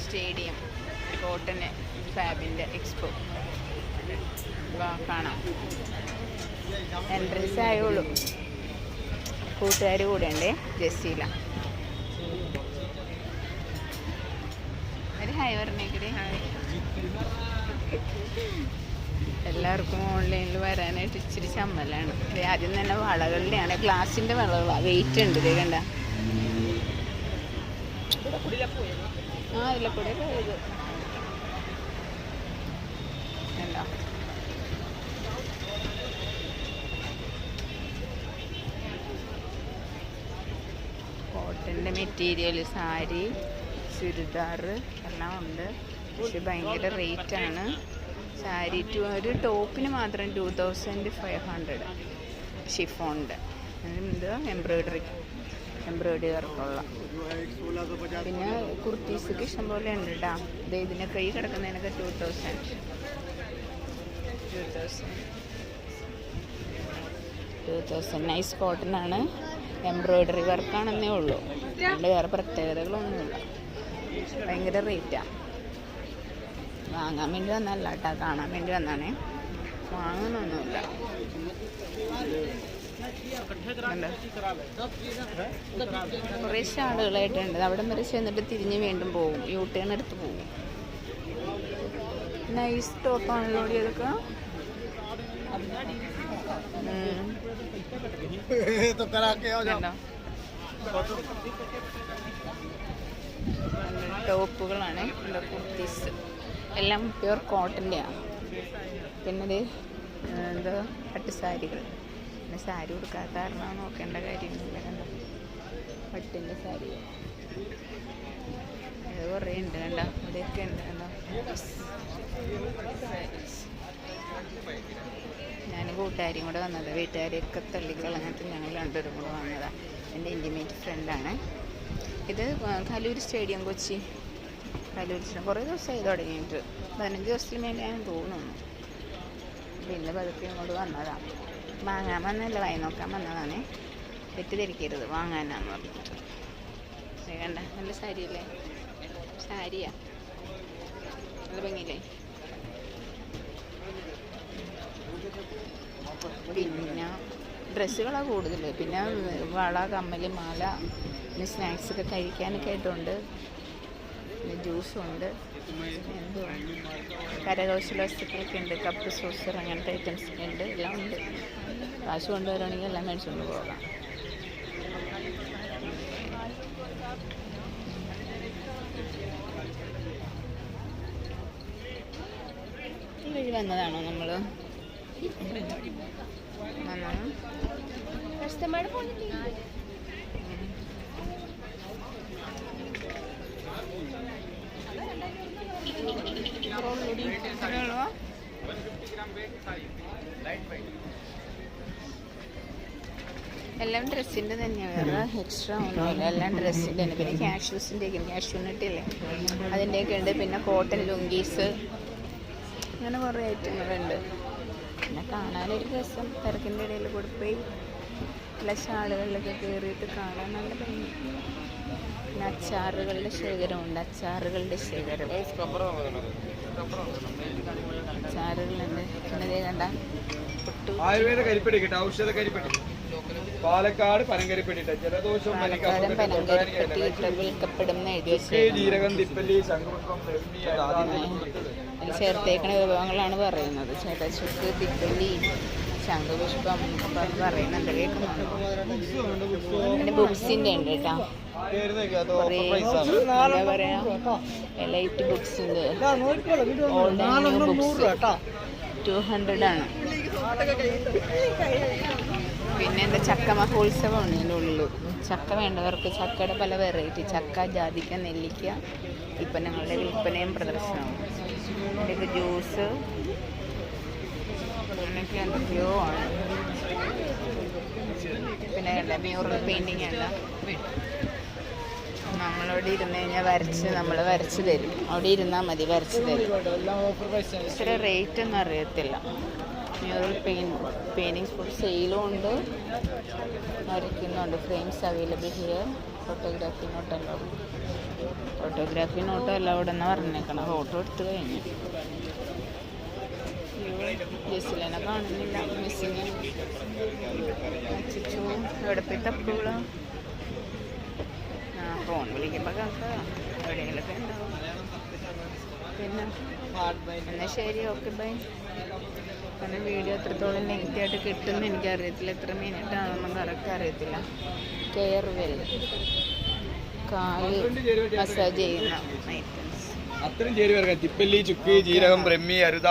Stadium cotton ഫാബിൻ്റെ expo കാണാം. Entrance ആയുള്ളൂ. കൂട്ടുകാർ കൂടെ ഉണ്ട്. ജസീല ഒരു ഹായ് പറഞ്ഞേക്കടേ. എല്ലാവർക്കും ഓൺലൈനിൽ വരാനായിട്ട് ഇച്ചിരി ചമ്മലാണ്. ആദ്യം തന്നെ വളകളുടെയാണ്, ഗ്ലാസിൻ്റെ വളകളാണ്. വെയിറ്റ് ഉണ്ട്. ഇതേ കണ്ട. ആ ഇല്ല കൂടെ പോയത് കണ്ടോ. കോട്ടൻ്റെ മെറ്റീരിയൽ, സാരി, ചുരിദാർ എല്ലാം ഉണ്ട്. പക്ഷെ ഭയങ്കര റേറ്റാണ്. സാരി ഒരു ടോപ്പിന് മാത്രം 2500 ഷിഫോണിൻ്റെ. ഇത് എംബ്രോയ്ഡറി വർക്കുള്ള. പിന്നെ കുർത്തീസൊക്കെ ഇഷ്ടംപോലെ ഉണ്ട് കേട്ടോ. ഇതിനെ കൈ കിടക്കുന്നതിനൊക്കെ 2000 നൈസ് കോട്ടൺ ആണ്. എംബ്രോയ്ഡറി വർക്കാണെന്നേ ഉള്ളൂ. അതുകൊണ്ട് വേറെ പ്രത്യേകതകളൊന്നുമില്ല. ഭയങ്കര റേറ്റാണ്. വാങ്ങാൻ വേണ്ടി വന്നല്ല കേട്ടോ, കാണാൻ വേണ്ടി വന്നാണേ. വാങ്ങാനൊന്നുമില്ല. കുറേ സ്റ്റാളുകളായിട്ടുണ്ട്. അവിടെ വരെ ചെന്നിട്ട് തിരിഞ്ഞ് വീണ്ടും പോകും. യൂട്ടേൺ എടുത്ത് പോകും. നൈസ് ടോപ്പാണല്ലോ ഇതൊക്കെ. ടോപ്പുകളാണ്. കുർത്തീസ് എല്ലാം പ്യുവർ കോട്ടൻ്റെയാണ്. പിന്നെ എന്താ പട്ടുസാരികൾ. പിന്നെ സാരി കൊടുക്കാത്ത കാരണം നോക്കേണ്ട കാര്യമൊന്നുമില്ല. കണ്ടോ പട്ടിൻ്റെ സാരി ഇത് കുറേ ഉണ്ട്. കണ്ടോ ഇവിടെയൊക്കെ ഉണ്ട്. കണ്ടോ ഞാൻ കൂട്ടുകാരിയും കൂടെ വന്നത്. വീട്ടുകാരെയൊക്കെ തള്ളിക്കളഞ്ഞിട്ട് ഞങ്ങൾ രണ്ടുപേരും കൂടെ വന്നതാണ്. എൻ്റെ ഇൻറ്റിമേറ്റ് ഫ്രണ്ടാണ്. ഇത് കലൂർ സ്റ്റേഡിയം, കൊച്ചി കലൂർ സ്റ്റേഡിയം. കുറേ ദിവസമായി തുടങ്ങിയിട്ട്. 15 ദിവസത്തിന് മേലെയാണെന്ന് തോന്നുന്നു. പിന്നെ പതുക്കെ ഇങ്ങോട്ട് വന്നതാണ്. വാങ്ങാൻ വന്നല്ല, വായി നോക്കാൻ വന്നതാണ്. തെറ്റിദ്ധരിക്കരുത്, വാങ്ങാനാന്ന് പറഞ്ഞിട്ട്. കണ്ട നല്ല സാരിയല്ലേ? സാരിയാ, നല്ല ഭംഗിയില്ലേ? പിന്നെ ഡ്രസ്സുകളാണ് കൂടുതൽ. പിന്നെ വള, കമ്മൽ, മാല, പിന്നെ സ്നാക്സൊക്കെ കഴിക്കാനൊക്കെ ആയിട്ടുണ്ട്. പിന്നെ ജ്യൂസുണ്ട്. എന്തുവാ കരകൗശല വസ്തുക്കളൊക്കെ ഉണ്ട്. കപ്പ്, സോസർ, അങ്ങനത്തെ ഐറ്റംസൊക്കെ ഉണ്ട്. എല്ലാം ഉണ്ട്. കാശ് കൊണ്ടുവരുവാണെങ്കിൽ എല്ലാം മേടിച്ചുകൊണ്ട് പോകാം. ഈ വഴി വന്നതാണോ നമ്മൾ? എല്ലാം ഡ്രസ്സിൻ്റെ തന്നെയാണ്, വേറെ എക്സ്ട്രാ ഒന്നുമില്ല. എല്ലാം ഡ്രസ്സിൻ്റെ തന്നെ. പിന്നെ ക്യാഷ്യൂസിൻ്റെയൊക്കെ, ക്യാഷ്യൂനട്ടില്ലേ അതിൻ്റെയൊക്കെ ഉണ്ട്. പിന്നെ കോട്ടൺ ലുങ്കീസ്, അങ്ങനെ കുറേ ഐറ്റങ്ങളുണ്ട്. പിന്നെ കാണാനൊരു രസം. തിരക്കിൻ്റെ ഇടയിൽ കൂടെ പോയി എല്ലാ ഷാളുകളിലൊക്കെ കയറിയിട്ട് കാണാൻ നല്ല ഭംഗി. പിന്നെ അച്ചാറുകളുടെ ശേഖരമുണ്ട്. അച്ചാറുകളുടെ ശേഖരം, അച്ചാറുകളുണ്ട്. പിന്നെ ഇതേ കണ്ട ആയുർവേദ കരിപ്പെട്ടി കിട്ടും. ഔഷധ കരിപ്പെട്ടി പാലക്കാട് പനങ്കരിപ്പെട്ടി. ജലദോഷം, വിൽക്കപ്പെടുന്ന ജീരകം, തിപ്പല്ലി, ശംഖുപുഷ്പം, ചേർത്തേക്കണ വിഭവങ്ങളാണ് പറയുന്നത്. ചുക്ക്, തിപ്പല്ലി, ശംഖുപുഷ്പം എന്നൊക്കെ പറയുന്നുണ്ട്. കേൾക്കുന്നുണ്ട്. പിന്നെ ബുക്സിൻ്റെ ഉണ്ട് കേട്ടോ. എന്താ പറയാ, എലൈറ്റ് ബുക്സിൻ്റെ ഓൾഡ് ന്യൂ ബുക്സ് 200 ആണ്. പിന്നെ എന്താ ചക്ക മഹോത്സവമാണ് ഇതിൻ്റെ ഉള്ളിൽ. ചക്ക വേണ്ടവർക്ക് ചക്കയുടെ പല വെറൈറ്റി, ചക്ക, ജാതിക്ക, നെല്ലിക്ക ഉൽപ്പന്നങ്ങളുടെ വിൽപ്പനയും പ്രദർശനവും. ഇതൊക്കെ ജ്യൂസ്, അങ്ങനെയൊക്കെ എന്തൊക്കെയോ ആണ്. പിന്നെ മ്യൂറൽ പെയിൻറ്റിങ് അല്ല, നമ്മളവിടെ ഇരുന്ന് കഴിഞ്ഞാൽ നമ്മൾ വരച്ച് തരും. അവിടെ ഇരുന്നാൽ മതി, വരച്ച് തരും. ഇത്ര റേറ്റ് ഒന്നും അറിയത്തില്ല. മ്യൂറൽ പെയിൻറ്റിങ്സ് ഫുൾ സെയിലും ഉണ്ട്, വരയ്ക്കുന്നുണ്ട്. Frames available here. Photography not allowed. Photography നോട്ടോ എല്ലാം അവിടെ നിന്ന് പറഞ്ഞേക്കണം. ഫോട്ടോ എടുത്ത് കഴിഞ്ഞു. ജെസ്സിലിനെ കാണുന്നില്ല, മിസ്സിങ്. അച്ചു എവിടെ പോയി തപ്പുകളോ? ആ ഫോൺ വിളിക്കുമ്പോൾ കേൾക്കാം, എവിടെയെങ്കിലൊക്കെ ഉണ്ടാവും. പിന്നെ എന്നാൽ ശരി, ഓക്കെ ബൈ. കാരണം വീഡിയോ എത്രത്തോളം ലെങ്തായിട്ട് കിട്ടുമെന്ന് എനിക്കറിയത്തില്ല, എത്ര മിനിറ്റ് ആണെന്നും കറക്റ്റ് അറിയത്തില്ല. കെയർ വെൽ കാല് മസാജ് ചെയ്യുന്ന ഐറ്റംസ് അത്രയും ചേരുവ തിപ്പല്ലി, ചുക്ക്, ജീരകം, ബ്രഹ്മി, അരുത